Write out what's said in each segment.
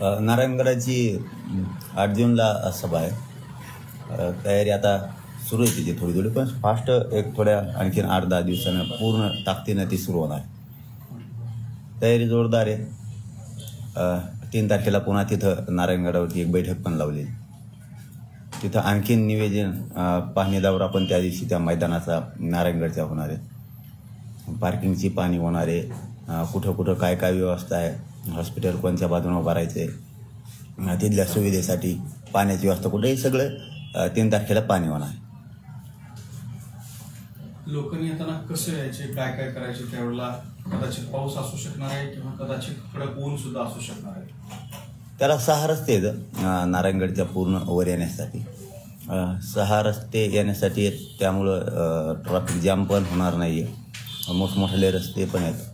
नारायणगडाची 8 जूनला सभा आहे. तयारी आता सुरू आहे तिची थोडी पण फास्ट एक थोड्या आणखीन 8-10 दिवसानं पूर्ण ताकदीनं ती सुरू होणार. तयारी जोरदार आहे. 3 तारखेला पुन्हा तिथं नारायणगडावरती एक बैठक पण लावली. तिथं आणखीन निवेदन पाहणी दौरा पण त्या दिवशी त्या मैदानाचा नारायणगडचा होणार आहे. पार्किंगची पाहणी होणार आहे. कुठं कुठं काय काय व्यवस्था आहे, हॉस्पिटल कोणत्या बाजूने उभारायचं आहे, तिथल्या सुविधेसाठी पाण्याची व्यवस्था कुठे, हे सगळं 3 तारखेला पाणी होणार आहे. लोकांनी येताना कसं यायचे, काय काय करायचे, त्यावेळेला कदाचित पाऊस असू शकणार आहे किंवा कदाचित कडक ऊन सुद्धा असू शकणार आहे. त्याला 6 रस्ते आहेत नारायणगडच्या पूर्ण वर येण्यासाठी. 6 रस्ते येण्यासाठी आहेत, त्यामुळं ट्रॅफिक जाम पण होणार नाही आहे. मोठमोठे रस्ते पण आहेत.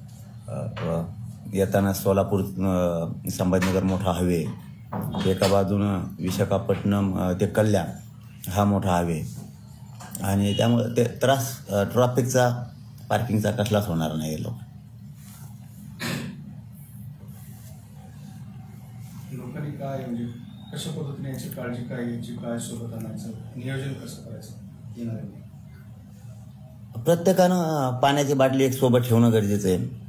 येताना सोलापूर संभाजीनगर मोठा हायवे, एका बाजूनं विशाखापट्टणम ते कल्याण हा मोठा हायवे, आणि त्यामुळे ते त्रास ट्रॅफिकचा पार्किंगचा कसलाच होणार नाही. लोकांनी काय म्हणजे कशा पद्धतीने याची काळजी काय घ्यायची, काय सोबत आणायचं, नियोजन कसं करायचं येणार आहे? प्रत्येकानं पाण्याची बाटली एक सोबत ठेवणं गरजेचं आहे.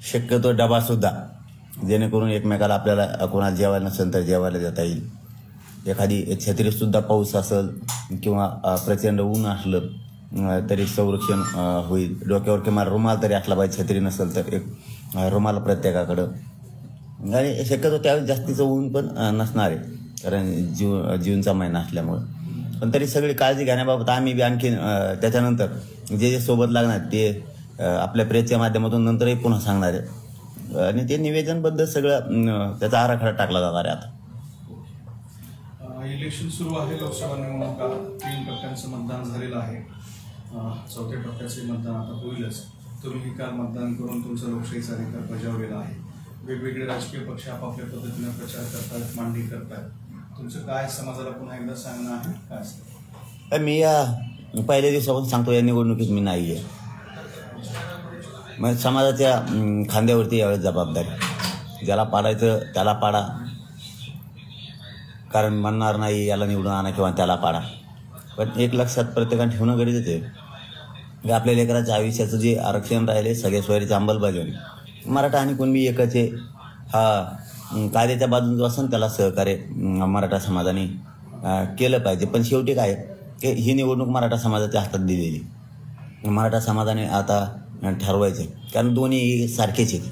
शक्यतो डबासुद्धा, जेणेकरून एकमेकाला आपल्याला कोणाला जेवायला नसेल तर जेवायला देता येईल. एखादी छत्रीसुद्धा पाऊस असेल किंवा प्रचंड ऊन असलं तरी संरक्षण होईल. डोक्यावर किंवा रुमाल तरी असला पाहिजे, छत्री नसेल तर एक रुमाल प्रत्येकाकडं. आणि शक्यतो त्यावेळेस जास्तीचं ऊन पण नसणार आहे, कारण जूनचा महिना असल्यामुळं. पण तरी सगळी काळजी घेण्याबाबत आम्ही बी आणखीन त्याच्यानंतर जे सोबत लागणार ते आपल्या प्रेसच्या माध्यमातून नंतरही पुन्हा सांगणार आहे. आणि ते निवेदनबद्दल सगळं त्याचा आराखडा टाकला जाणार आहे. आता इलेक्शन सुरू आहे, लोकसभा निवडणुका 3 टप्प्यांचं मतदान झालेलं आहे. 4थ्या टप्प्याचे मतदान आता होईलच. तुम्ही काल मतदान करून तुमचा लोकशाहीचा अधिकार बजावलेला आहे. वेगवेगळे राजकीय पक्ष आपापल्या पद्धतीने प्रचार करतात, मांडणी करतात. तुमचं काय समाजाला पुन्हा एकदा सांगणं आहे काय असतं? मी या पहिल्या दिवसापासून सांगतो, या निवडणुकीत मी नाही आहे. मग समाजाच्या खांद्यावरती यावेळेस जबाबदारी, ज्याला पाडायचं त्याला पाडा, कारण म्हणणार नाही याला निवडून आणा किंवा त्याला पाडा. पण एक लक्षात प्रत्येकाने ठेवणं गरजेचं आहे की आपल्या लेकराच्या आयुष्याचं जे आरक्षण राहिले सगळ्या सोयरीची अंमलबजावणी मराठा आणि कुणबी एकच आहे. हा कायद्याच्या बाजून जो असेल त्याला सहकार्य मराठा समाजाने केलं पाहिजे. पण शेवटी काय की ही निवडणूक मराठा समाजाच्या हातात दिलेली. मराठा समाजाने आता ठरवायचं, कारण दोन्ही सारखेच आहेत.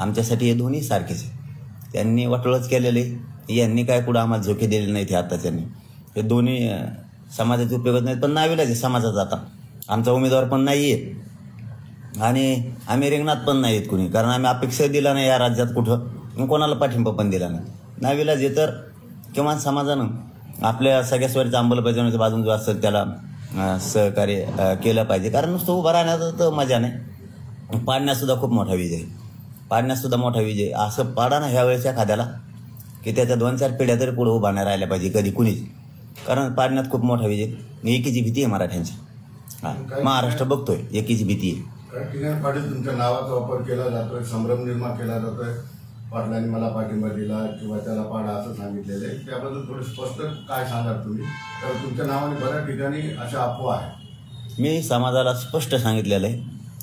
आमच्यासाठी हे दोन्ही सारखेच आहेत. त्यांनी वाटोळच केलेले, यांनी काय कुठं आम्हाला झोके दिले नाहीत. हे आताच्यांनी हे दोन्ही समाजाचे उपयोगच नाहीत. पण नावीलाच आहे समाजाचा. आता आमचा उमेदवार पण नाही आहे आणि आम्ही रिंगणात पण नाही आहेत कुणी, कारण आम्ही अपेक्षा दिला नाही या राज्यात कुठं, कोणाला पाठिंबा पण दिला नाही. नावीलाच आहे. तर किंवा समाजानं आपल्या सगळ्या स्वरीच्या अंमलबजावणीच्या बाजून जो असेल त्याला सहकार्य केलं पाहिजे. कारण नुसतं उभं राहण्याचं तर मजा नाही, पाडण्यासुद्धा खूप मोठा विजय, पाडण्यासुद्धा मोठा विजय. असं पाडा ना ह्या वेळेच्या एखाद्याला की त्याच्या 2-4 पिढ्या तरी पुढे उभा नाही राहिल्या पाहिजे कधी कुणीच, कारण पाडण्यात खूप मोठा विजय. एकीची भीती आहे मराठ्यांची. महाराष्ट्र बघतोय, एकीची भीती आहे. तुमच्या नावाचा वापर केला जातोय, संभ्रम निर्माण केला जातोय. पाटलांनी मला पाठिंबा दिला किंवा त्याला पाडा असं सांगितलेलं आहे, त्याबद्दल थोडं स्पष्ट काय सांगाल तुम्ही? तर तुमच्या नावाने बऱ्याच ठिकाणी अशा अफवा आहे. मी समाजाला स्पष्ट सांगितलेलं आहे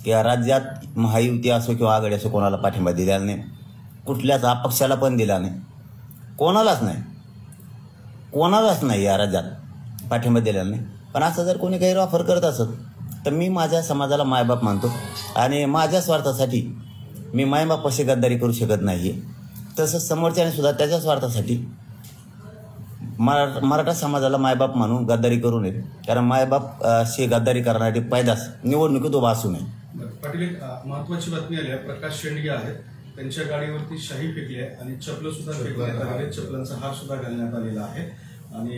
की या राज्यात महायुती असो किंवा आघाडी असो कोणाला पाठिंबा दिलेला नाही, कुठल्याच अपक्षाला पण दिला नाही, कोणालाच नाही या राज्यात पाठिंबा दिलेला नाही. पण असं जर कोणी गैरवापर करत असत तर मी माझ्या समाजाला मायबाप मानतो आणि माझ्या स्वार्थासाठी मी मायबापाशी गद्दारी करू शकत नाही. तसंच समोरच्याने सुद्धा त्याच्या स्वार्थासाठी मराठा समाजाला मायबाप मानून गद्दारी करू नये, कारण मायबाप शी गद्दारी करणारी पैदास निवडणुकीत उभा असू नये. पाटील, एक महत्वाची बातमी आली आहे. प्रकाश शेंडगे आहेत, त्यांच्या गाडीवरती शाही फेकली आहे आणि चपलं सुद्धा फेकण्यात आलेली आहे, चपलांचा हार सुद्धा घालण्यात आलेला आहे आणि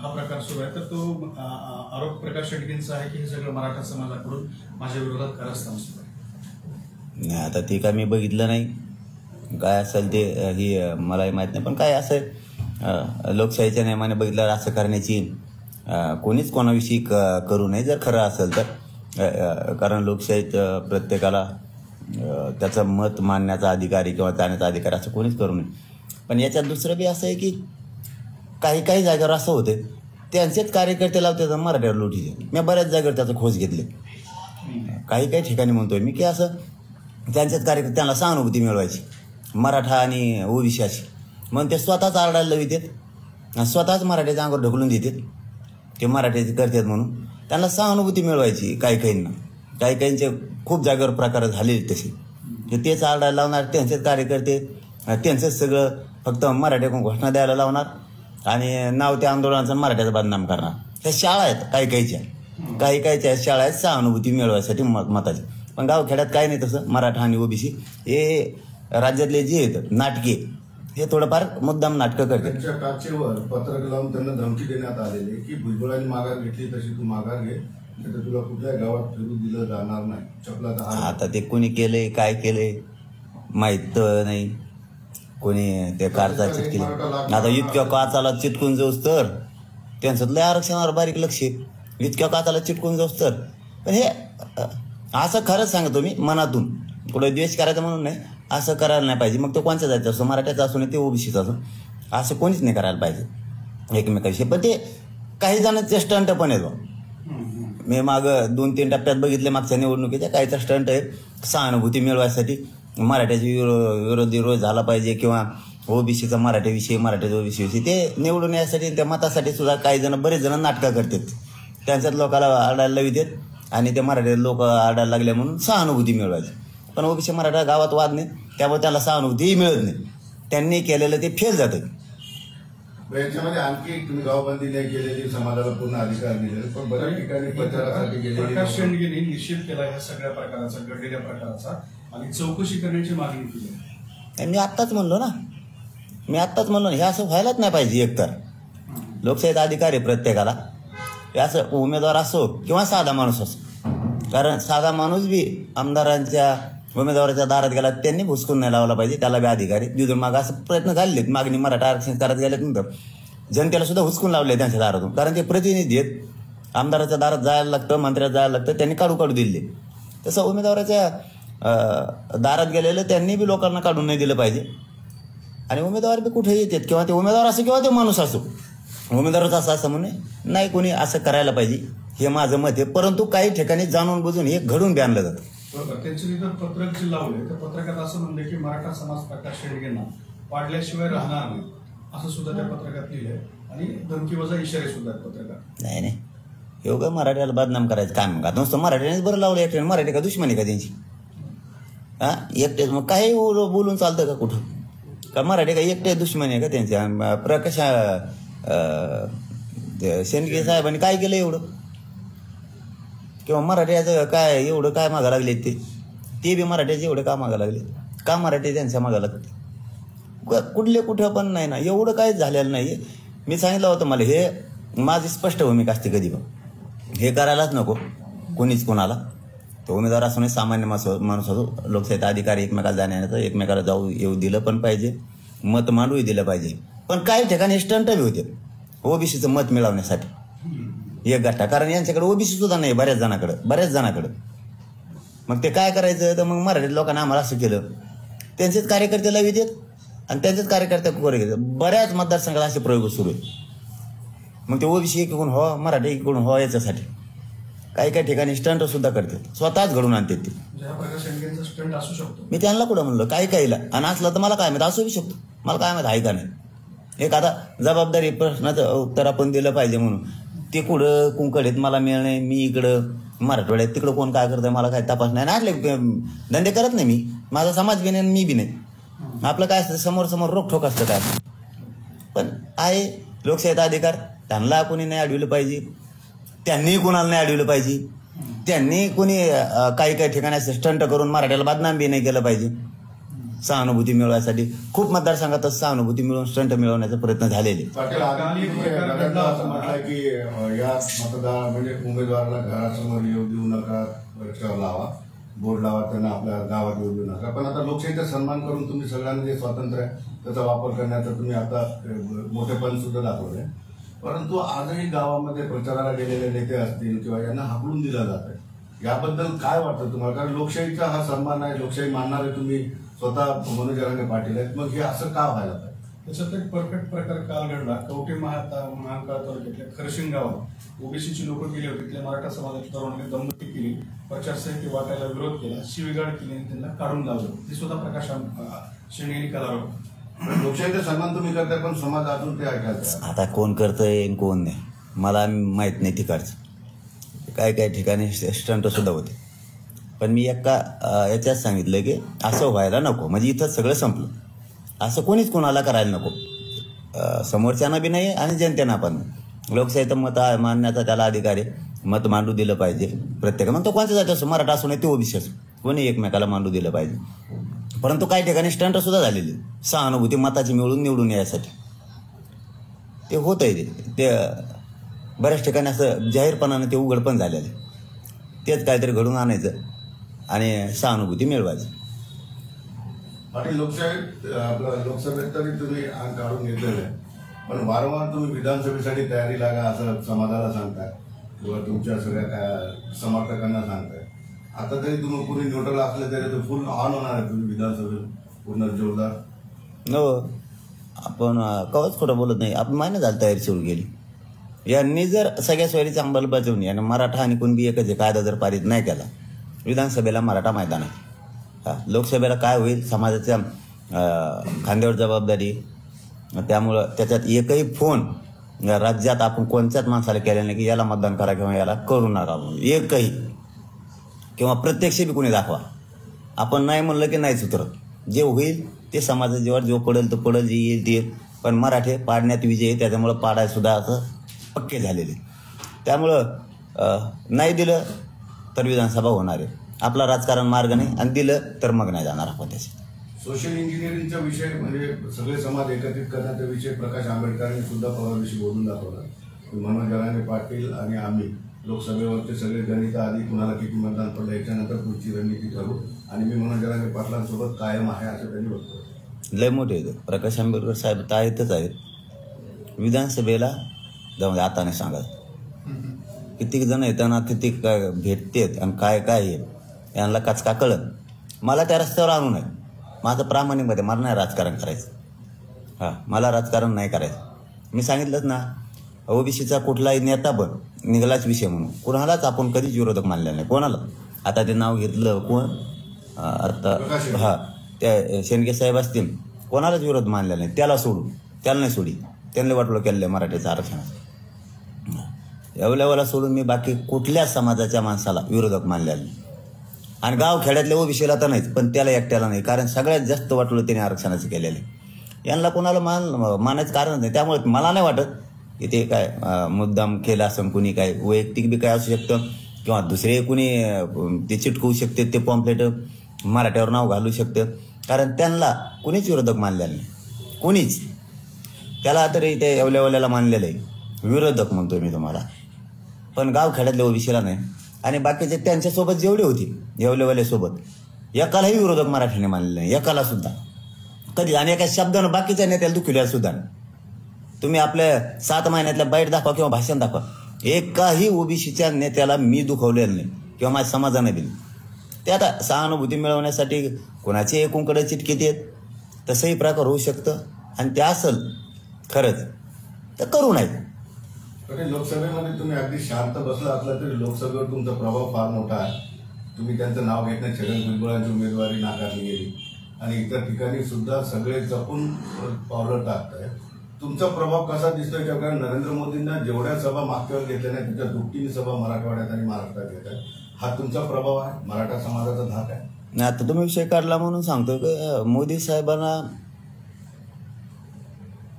हा प्रकार सुरू आहे. तर तो आरोप प्रकाश शेंडगेंचा आहे की हे सगळं मराठा समाजाकडून माझ्या विरोधात कारस्थान सुरू आहे. नाही, आता ते काय मी बघितलं नाही, काय असेल ते ही मलाही माहीत नाही. पण काय असं लोकशाहीच्या नियमाने बघितल्यावर असं करण्याची कोणीच कोणाविषयी करू नये जर खरं असेल तर, कारण लोकशाहीत प्रत्येकाला त्याचं मत मांडण्याचा अधिकार किंवा जाण्याचा अधिकार असं कोणीच करू नये. पण याच्यात दुसरं बी असं आहे की काही काही जागेवर असं होतं त्यांचेच कार्यकर्ते लावतात मराठ्यावर लुटीचे. मी बऱ्याच जागेवर त्याचा खोज घेतले. काही काही ठिकाणी म्हणतोय मी की असं त्यांच्याच कार्यकर्ते त्यांना सहानुभूती मिळवायची मराठा आणि ओबीसी अशी, मग ते स्वतःच आरडायला लावितात, स्वतःच मराठ्याच्या अंगावर ढकलून देतात. ते मराठ्याचे करतात म्हणून त्यांना सहानुभूती मिळवायची. काही काहींना काही काहींचे खूप जागेवर प्रकार झाले तसे, तेच आरडायला लावणार त्यांचेच कार्यकर्ते, त्यांचंच सगळं फक्त मराठ्याकडून घोषणा द्यायला लावणार आणि नाव त्या आंदोलनाचं मराठ्याचं बदनाम करणार. ह्या शाळा आहेत काही काहीच्या शाळा आहेत सहानुभूती मिळवायसाठी मताची. पण गावखेड्यात काय नाही तसं. मराठा आणि ओबीसी हे राज्यातले जे आहेत नाटके हे थोडंफार मुद्दाम नाटकं करतात. त्यांच्या काचेवर पत्रक लावून त्यांना धमकी देण्यात आलेली की भुजबळांनी माघार घेतली तशी तू माघार घे, तर तुला कुठल्या गावात फिरू दिलं जाणार नाही. चपलाचा हात. आता ते कोणी केलंय काय केलंय माहीत नाही. कोणी ते कारचा चिटकेले. आता इतक्या काचाला चिटकून जाऊस तर त्यांचं लय आरक्षणावर बारीक लक्ष आहे. इतक्या काचाला चिटकून जाऊस तर. पण हे असं खरंच सांगतो मी मनातून, कुठं द्वेष करायचं म्हणून नाही, असं करायला नाही पाहिजे. मग तो कोणत्या जायचं असो, मराठ्याचा असो नाही ते ओबीसीचा असो, असं कोणीच नाही करायला पाहिजे एकमेकांशी. पण ते काही जणांचे स्टंट पण येतो. मी मागं 2-3 टप्प्यात बघितले मागच्या निवडणुकीच्या. काहीचा स्टंट आहे सहानुभूती मिळवायसाठी मराठ्याची विरोधी रोज झाला पाहिजे किंवा ओबीसीचा मराठ्याविषयी मराठ्याच्या ओबीसीविषयी ते निवडून यासाठी त्या मतासाठी सुद्धा काही जण बरेच जण नाटकं करतात. त्यांच्यात लोकांना आरडायला लावितात आणि ते मराठी लोक आरडायला लागले म्हणून सहानुभूती मिळवायची. पण ओबीसी मराठा गावात वाद नाही, त्यामुळे त्याला सहानुभूतीही मिळत नाही. त्यांनी केलेलं ते फेल जातं. याच्यामध्ये आणखी तुम्ही गावबंदी नाही केलेली, समाजाला पूर्ण अधिकार दिलेले, पण बऱ्याच ठिकाणी प्रचारासाठी गेलेली. प्रकाश शेंडगेंनी निषेध केला या सगळ्या प्रकाराचा, घडलेल्या प्रकाराचा, आणि चौकशी करण्याची मागणी केली. मी आत्ताच म्हणलो ना, हे असं व्हायलाच नाही पाहिजे. एकतर लोकशाहीत अधिकार आहे प्रत्येकाला. हे असं उमेदवार असो किंवा साधा माणूस असो, कारण साधा माणूस बी आमदारांच्या उमेदवाराच्या दारात गेला त्यांनी भुसकून नाही लावला पाहिजे, त्याला बी अधिकार आहे. तिथून मागं असं प्रयत्न झालेत. मागणी मराठा आरक्षण करत गेल्यात नंतर जनतेला सुद्धा हुसकून लावले त्यांच्या दारातून, कारण ते प्रतिनिधी आहेत. आमदाराच्या दारात जायला लागतं, मंत्र्यात जायला लागतं, त्यांनी काढू दिले. तसं उमेदवाराच्या दारात गेलेलं त्यांनी बी लोकांना काढून नाही दिलं पाहिजे. आणि उमेदवार बी कुठे येतात, किंवा ते उमेदवार असो किंवा ते माणूस असो, उमेदवारच असं म्हणे नाही, कोणी असं करायला पाहिजे हे माझं मत आहे. परंतु काही ठिकाणी जाणून बुजून हे घडून बी आणलं जातं. बरोबर. त्यांचं तिथं पत्रक जे लावले त्या पत्रकात असं म्हणलं की मराठा समाज प्रकाश शेंडगेंना पाडल्याशिवाय राहणार नाही असं सुद्धा त्या पत्रकात लिहिलंय, आणि धमकीवजा इशारे सुद्धा पत्रकात. नाही एवढं मराठ्याला बदनाम करायचं काम का? नुसतं मराठ्यानेच बरं लावलं एकट्याने. मराठी का दुश्मनी का त्यांची? एकटेच मग काही बोलून चालतं का कुठं? का मराठी का एकटे दुश्मनी आहे का त्यांच्या? प्रकाश शेंडगे साहेबांनी काय केलं एवढं? किंवा मराठ्याचं काय एवढं काय मागा लागले? ते बी मराठ्याचे एवढे का मागा लागले? का मराठी त्यांच्या मागा लागते? कुठले कुठं पण नाही ना, एवढं काहीच झालेलं नाही. मी सांगितलं होतं मला हे माझी स्पष्ट भूमिका असते, कधी पण हे करायलाच नको कोणीच कोणाला. तो उमेदवार असो नाही, सामान्य माणूस असो, लोकशाहीत अधिकारी एकमेकाला जाण्याचं, एकमेकाला जाऊ येऊ दिलं पण पाहिजे, मत मांडूही दिलं पाहिजे. पण काही ठिकाणी स्टंट बी होते ओबीसीचं मत मिळवण्यासाठी एक गट्टा, कारण यांच्याकडे ओबीसी सुद्धा नाही बऱ्याच जणांकडं. मग ते काय करायचं? तर मग मराठी लोकांना आम्हाला असं केलं, त्यांचेच कार्यकर्ते लावी देत आणि त्यांचेच कार्यकर्ते कोरे घेतात. बऱ्याच मतदारसंघात असे प्रयोग सुरू आहेत. मग ते ओबीसी एकीकडून हो, मराठी एकीकडून हो, याच्यासाठी काही ठिकाणी स्टंट सुद्धा करतात, स्वतःच घडून आणतात ते. स्टंट असू शकतो. मी त्यांना कुठं म्हणलं काहीला, आणि असलं तर मला काय माहिती, असू बी शकतो, मला काय माहिती आहे का नाही. एक आता जबाबदारी प्रश्नाचं उत्तर आपण दिलं पाहिजे म्हणून. ते कुठं कुंकडेत मला मिळणे, मी इकडं मराठवाड्यात, तिकडं कोण काय करतं मला काय तपास नाही. असले धंदे करत नाही मी, माझा समाज बी नाही, मी बी नाही. आपलं काय असतं, समोर रोखोक असतं काय. पण आहे लोकशाहीचा अधिकार, त्यांना कोणी नाही अडविलं पाहिजे, त्यांनी कोणाला नाही अडविलं पाहिजे. त्यांनी कोणी काही ठिकाणी स्टंट करून मराठ्याला बदनाम बी नाही केलं पाहिजे. सहानुभूती मिळवण्यासाठी खूप मतदारसंघातच सहानुभूती मिळवून स्टंट मिळवण्याचा प्रयत्न झालेले. म्हटलं की या मतदार म्हणजे उमेदवाराला घरासमोर येऊ देऊ नका, लावा बोर्ड लावा, त्यांना आपल्या गावात येऊ देऊ नका. पण आता लोकशाहीचा सन्मान करून तुम्ही सगळ्यांना जे स्वातंत्र्य आहे त्याचा वापर करण्याचा तुम्ही आता मोठेपण सुद्धा दाखवलंय. परंतु आजही गावामध्ये प्रचाराला गेलेले नेते असतील किंवा यांना हाकलून दिलं जात आहे, याबद्दल काय वाटतं तुम्हाला? कारण लोकशाहीचा हा सन्मान आहे, लोकशाही मानणारे तुम्ही स्वतः मनोज जरांगे पाटील आहेत, मग हे असं का व्हायला पाहिजे? त्याच्यात एक परफेक्ट प्रकार काल घडला. कवठे महांकाळ तालुक्यातल्या खरशिंग गावात ओबीसीची लोक गेली होती. तिथल्या मराठा समाजाच्या तरुणांनी दमदती केली, प्रचारसाहित्य वाटायला विरोध केला, शिवीगाळ केली आणि त्यांना काढून लावलं. ते सुद्धा प्रकाश शेंडे यांनी काल आरोप. लोकशाहीचा सन्मान तुम्ही करताय, पण समाज अजून ते ऐकायचं. आता कोण करतंय आणि कोण नाही मला माहीत नाही तिकडचं. काय ठिकाणी स्टंट सुद्धा होते, पण मी एका याच्यात सांगितलं की असं व्हायला नको. म्हणजे इथं सगळं संपलं. असं कोणीच कोणाला करायला नको, समोरच्यांना बी नाही आणि जनतेना पण नाही. लोकशाहीचं मत मांडण्याचा त्याला अधिकार आहे. मत मांडू दिलं पाहिजे प्रत्येक. मग तो कोणत्या जाती असो, मराठा असो नाही ते ओबीसी असो, कोणी एकमेकाला मांडू दिलं पाहिजे. परंतु काही ठिकाणी स्टंट सुद्धा झालेली, सहानुभूती मताची मिळून निवडून यायसाठी ते होत आहे. ते बऱ्याच ठिकाणी असं जाहीरपणानं ते उघड पण झालेलं. तेच काहीतरी घडून आणायचं आणि सहानुभूती मिळवायचं. पाटील, लोकशाहीत आपलं लोकसभेत तरी तुम्ही अंग काढून घेतलेलं आहे, पण वारंवार तुम्ही विधानसभेसाठी तयारी लागा असं समाजाला सांगताय किंवा तुमच्या सगळ्या काय समर्थकांना सांगताय. आता तरी तुम्ही कुणी न्यूट्रल असले तरी तो फुल ऑन होणार आहे तुम्ही विधानसभेत पूर्ण जोरदार. हो, आपण कवच खोटं बोलत नाही. आपण महिना झालं तयारी सुरू केली. यांनी जर सगळ्या सोयरीची अंमलबजावणी आणि मराठा आणि कुणबी एकच कायदा जर पारित नाही केला, विधानसभेला मराठा मैदान आहे. लोकसभेला काय होईल, समाजाच्या खांद्यावर जबाबदारी. त्यामुळं त्याच्यात एकही फोन राज्यात आपण कोणत्याच माणसाला केला नाही की याला मतदान करा किंवा याला करू नका म्हणून. एकही किंवा प्रत्यक्ष बी कोणी दाखवा. आपण नाही म्हणलं की नाहीच उतरत. जे होईल ते समाजाच्यावर जो पडेल तो पडेल, जे येईल ते येईल. पण मराठे पाडण्यात विजय, त्याच्यामुळं पाडाय सुद्धा असं पक्के झालेले. त्यामुळं नाही दिलं तर विधानसभा होणार आहे. आपला राजकारण मार्ग नाही आणि दिलं तर मग नाही जाणार आपण त्याचे. सोशल इंजिनिअरिंगचा विषय म्हणजे सगळे समाज एकत्रित करण्याचा विषय प्रकाश आंबेडकरांनी सुद्धा परवादिवशी बोलून दाखवला. मनोज जरांगे पाटील आणि आम्ही लोकसभेवरचे सगळे गणित आधी कुणाला किती मतदान पडलं याच्यानंतर पुढची रणनीती ठरवू आणि मी मनोज जरांगे पाटलांसोबत कायम आहे असं त्यांनी बोलतो. लय मोठे आहेत प्रकाश आंबेडकर साहेब, तर आहेतच आहेत. विधानसभेला जाऊन आता नाही सांगत किती जण येताना किती काय भेटतेत आणि काय काय आहे यांना कचका कळत. मला त्या रस्त्यावर आणू नये. माझं प्रामाणिकमध्ये मला नाही राजकारण करायचं. मला राजकारण नाही करायचं. मी सांगितलंच ना, ओबीसीचा कुठलाही नेता पण निघालाच विषय म्हणून कुणालाच आपण कधीच विरोधक मानलेला नाही. कोणाला आता ते नाव घेतलं कोण आता त्या शेंडगे साहेब असतील, कोणालाच विरोध मानलेला नाही. त्याला सोडून त्याला नाही सोडी. त्यांना वाटलं केलं आहे मराठीचं आरक्षणाचं. एवढ्याला सोडून मी बाकी कुठल्याच समाजाच्या माणसाला विरोधक मानलेला नाही. आणि गाव खेड्यातल्या ओबीसीला तर नाहीच, पण त्याला एकट्याला नाही. कारण सगळ्यात जास्त वाटलं त्याने आरक्षणाचं केलेलं आहे. यांना कोणाला मानायचं कारण नाही. त्यामुळे मला नाही वाटत की ते काय मुद्दाम केलं असं. कुणी काय वैयक्तिक बी काय असू शकतं किंवा दुसरे कुणी ते चिटकवू शकते, ते पॉम्पलेट मराठ्यावर नाव घालू शकतं. कारण त्यांना कुणीच विरोधक मानलेलं नाही, कुणीच. त्याला तरी ते एवल्याला मानलेलं आहे विरोधक म्हणतोय मी तुम्हाला. पण गाव खेड्यातल्या ओबीसीला नाही. आणि बाकीचे त्यांच्यासोबत जेवढे होते येवलेवाल्यासोबत एकालाही विरोधक मराठीने मानलेलं नाही, एकाला सुद्धा कधी. आणि एका शब्दानं बाकीच्या नेत्याला दुखवल्या सुद्धा. तुम्ही आपल्या 7 महिन्यातल्या बाईट दाखवा किंवा भाषण दाखवा, एकाही ओबीसीच्या नेत्याला मी दुखवलेलं नाही किंवा माझ्या समाजाने दिली. ते आता सहानुभूती मिळवण्यासाठी कोणाचे एकूणकडे चिटकीत येत, तसंही प्रकार होऊ शकतं. आणि ते असेल खरंच तर करू नये. लोकसभेमध्ये तुम्ही अगदी शांत बसला असला तरी लोकसभेवर तुमचा प्रभाव फार मोठा आहे. तुम्ही त्यांचं नाव घेतलं, छगन भुजबळांची उमेदवारी नाकारली गेली आणि इतर ठिकाणी सुद्धा सगळे जपून पावलं टाकताय. तुमचा प्रभाव कसा दिसतोय? कारण नरेंद्र मोदींना जेवढ्या सभा मागच्या वेळेस घेतल्या नाही त्याच्या दुपटीने सभा मराठवाड्यात आणि महाराष्ट्रात घेत आहे. हा तुमचा प्रभाव आहे, मराठा समाजाचा धाक आहे. आता तुम्ही विषय काढला म्हणून सांगतो की मोदी साहेबांना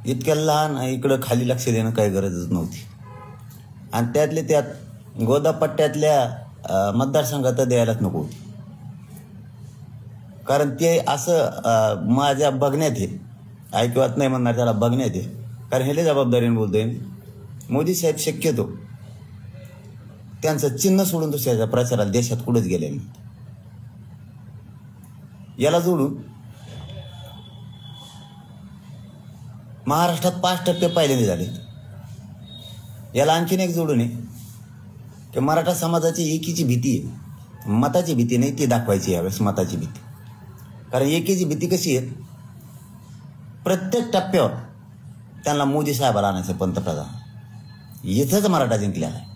इतक्या लहान इकडं खाली लक्ष देणं काही गरजच नव्हती. आणि त्यातले त्यात गोदापट्ट्यातल्या मतदारसंघात द्यायलाच नको होती. कारण ते असं माझ्या बघण्यात आहे, ऐकवत नाही म्हणणार त्याला बघण्यात आहे. कारण हे जबाबदारीने बोलतोय. मोदी साहेब शक्यतो त्यांचं चिन्ह सोडून दुसऱ्याच्या प्रचाराला देशात कुठंच गेले नाही. याला जोडून महाराष्ट्रात 5% पहिल्यांदा झाले. याला आणखीन एक जोडून आहे की मराठा समाजाची एकीची भीती आहे, मताची भीती नाही, ती दाखवायची यावेळेस मताची भीती. कारण एकीची भीती कशी आहे, प्रत्येक टप्प्यावर त्यांना मोदी साहेबाला आणायचं पंतप्रधान. इथंच मराठा जिंकलेला आहे,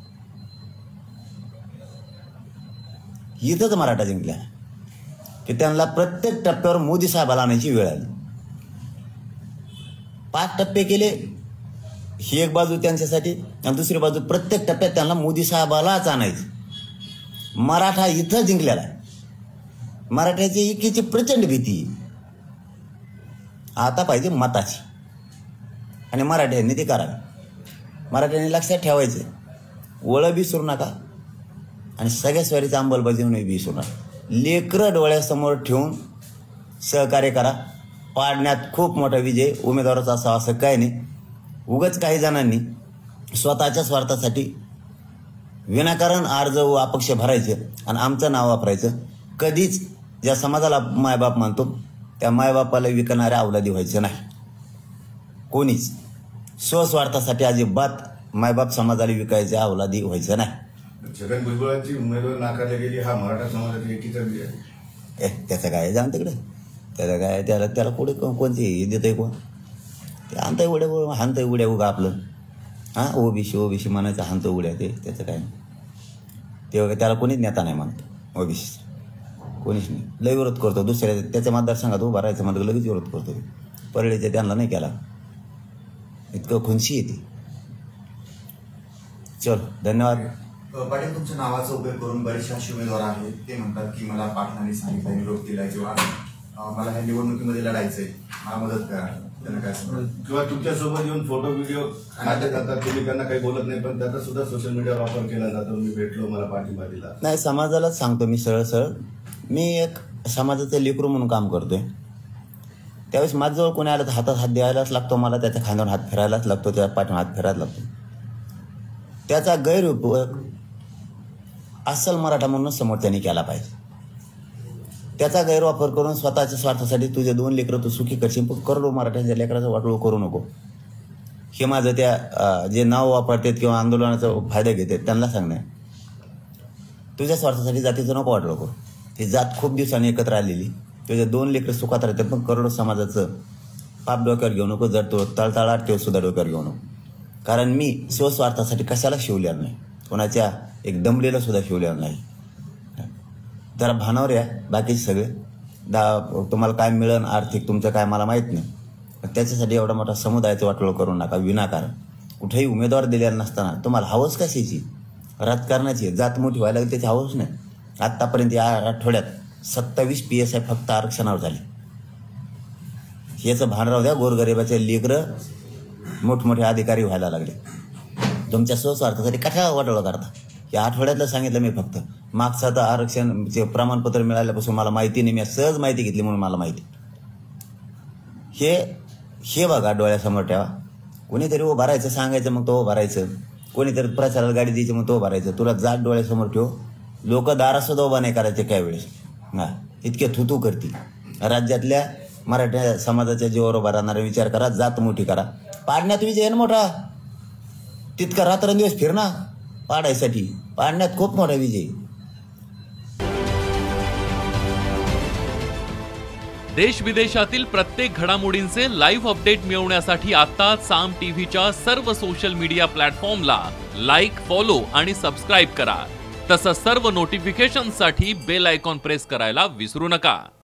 इथंच मराठा जिंकलेला आहे की त्यांना प्रत्येक टप्प्यावर मोदी साहेबाला आणायची वेळ आली. 5 टप्पे केले, ही एक बाजू त्यांच्यासाठी, आणि दुसरी बाजू प्रत्येक टप्प्यात त्यांना मोदी साहेबालाच आणायचं. मराठा इथं जिंकलेला आहे. मराठ्याची एकीची प्रचंड भीती. आता पाहिजे मताची, आणि मराठ्यांनी ते करावे. मराठ्यांनी लक्षात ठेवायचं, ओळख विसरू नका आणि सगळ्या स्वारीचा अंमलबजावणी विसरू नका. लेकरं डोळ्यासमोर ठेवून सहकार्य करा. पाडण्यात खूप मोठा विजय उमेदवाराचा असावा असं काय नाही. उगाच काही जणांनी स्वतःच्या स्वार्थासाठी विनाकारण अर्ज व अपक्ष भरायचे आणि आमचं नाव वापरायचं. कधीच ज्या समाजाला मायबाप मानतो त्या मायबापाला विकणाऱ्या अवलादी व्हायचं नाही कोणीच. स्वस्वार्थासाठी अजिबात मायबाप समाजाला विकायचे अवलादी व्हायचं नाही. छगन भुजबळांची उमेदवारी नाकारली गेली, हा मराठा समाजाचा एकीचा विजय आहे. त्याचं काय जाण तिकडे, त्याला काय, त्याला पुढे कोणते हे देत आहे कोण? ते आणतं उड्या, हाणतं उड्या उगा आपलं. हां, ओबीसी म्हणायचं, हाणतं उड्या, ते त्याचं काय ते त्याला कोणीच नेता नाही म्हणत. ओबीसी कोणीच नाही. लय विरोध करतो दुसऱ्या त्याच्या मतदारसंघात उभा राहायचं म्हणलं लगेच विरोध करतो. परळीच्या त्यांना नाही केला, इतकं खुनशी येते. चलो, धन्यवाद. पाटील, तुमच्या नावाचा उपयोग करून बरेचसे असे उमेदवार आहेत ते म्हणतात की मला पाटलांनी सांगितलं, निरोप दिलाय किंवा मला ह्या निवडणुकीमध्ये लढायचंय, मला मदत करा. त्यांना काय सांगतात? किंवा तुमच्यासोबत येऊन फोटो व्हिडिओ काढले जातात, तुम्ही त्यांना काही बोलत नाही, पण त्याचा सुद्धा सोशल मीडियावर वापर केला जातो. मी भेटलो, मला पाठिंबा दिला. नाही, समाजालाच सांगतो मी सरळ. मी एक समाजाचं लेकरू म्हणून काम करतोय. त्यावेळेस माझ्याजवळ कोणी आलं तर हातात हात द्यायलाच लागतो मला, त्याच्या खांद्यावर हात फिरायलाच लागतो, त्याच्या पाठीवर हात फिरायला लागतो. त्याचा गैरउपयोग अस्सल मराठा म्हणून समोर त्यांनी केला पाहिजे. त्याचा गैरवापर करून स्वतःच्या स्वार्थासाठी तुझे 2 लेकरं तू सुखी करशील, पण करोडो मराठ्यांच्या लेकराचं वाटोळ करू नको. हे माझं त्या जे नाव वापरतात किंवा आंदोलनाचा फायदा घेतात त्यांना सांगणं आहे, तुझ्या स्वार्थासाठी जातीचं नको वाटोळ करू. ही जात खूप दिवसांनी एकत्र आलेली, तुझे 2 लेकरं सुखात राहतात, पण करोडो समाजाचं पाप डोक्यावर घेऊ नको. जर तो तळतळाट ठेव सुद्धा डोक्यावर घेऊ नको. कारण मी स्वस्वार्थासाठी कशाला शिवलेलं नाही, कोणाच्या एक दमलेला सुद्धा शिवलेलं नाही. जरा भानावर या. बाकीचे सगळे तुम्हाला काय मिळेल आर्थिक तुमचं काय मला माहीत नाही, त्याच्यासाठी एवढा मोठा समुदायाचं वाटोळ करू नका विनाकारण. कुठेही उमेदवार दिलेला नसताना तुम्हाला हवस कशाची? राजकारणाची. जात मोठी व्हायला लागली त्याची हवस नाही. आत्तापर्यंत या आठवड्यात 27 PSI फक्त आरक्षणावर झाले. याचं भान राहू द्या. गोरगरिबाचे लेकरं मोठमोठे अधिकारी व्हायला लागले. तुमच्या स्वस्वार्थासाठी कशाला वाटोळं करता? या आठवड्यातलं सांगितलं मी फक्त. मागचं आता आरक्षणचे प्रमाणपत्र मिळाल्यापासून मला माहिती नाही, मी सहज माहिती घेतली म्हणून मला माहिती. हे बघा, डोळ्यासमोर ठेवा. कोणीतरी उभं राहायचं सांगायचं, मग तो उभं राहायचं. कोणीतरी प्रचाराला गाडी द्यायची, मग तो उभं राहायचं. तुला जात डोळ्यासमोर ठेव. लोक दारासुद्धा उभा नाही करायचे काय वेळेस. हां, इतके थुतू करतील. राज्यातल्या मराठा समाजाच्या जीवावर उभा राहणारा विचार करा, जात मोठी करा. पाडण्यात विजय आहे मोठा, तितका रात्रंदिवस फिरणा पाडायसाठी. पाडण्यात खूप मोठा विजय. देश विदेशातील प्रत्येक घडामोडींचे लाईव्ह अपडेट मिळवण्यासाठी आता साम टीव्हीच्या सर्व सोशल मीडिया प्लॅटफॉर्मला लाईक, फॉलो आणि सबस्क्राईब करा. तसंच सर्व नोटिफिकेशनसाठी बेल आयकॉन प्रेस करायला विसरू नका.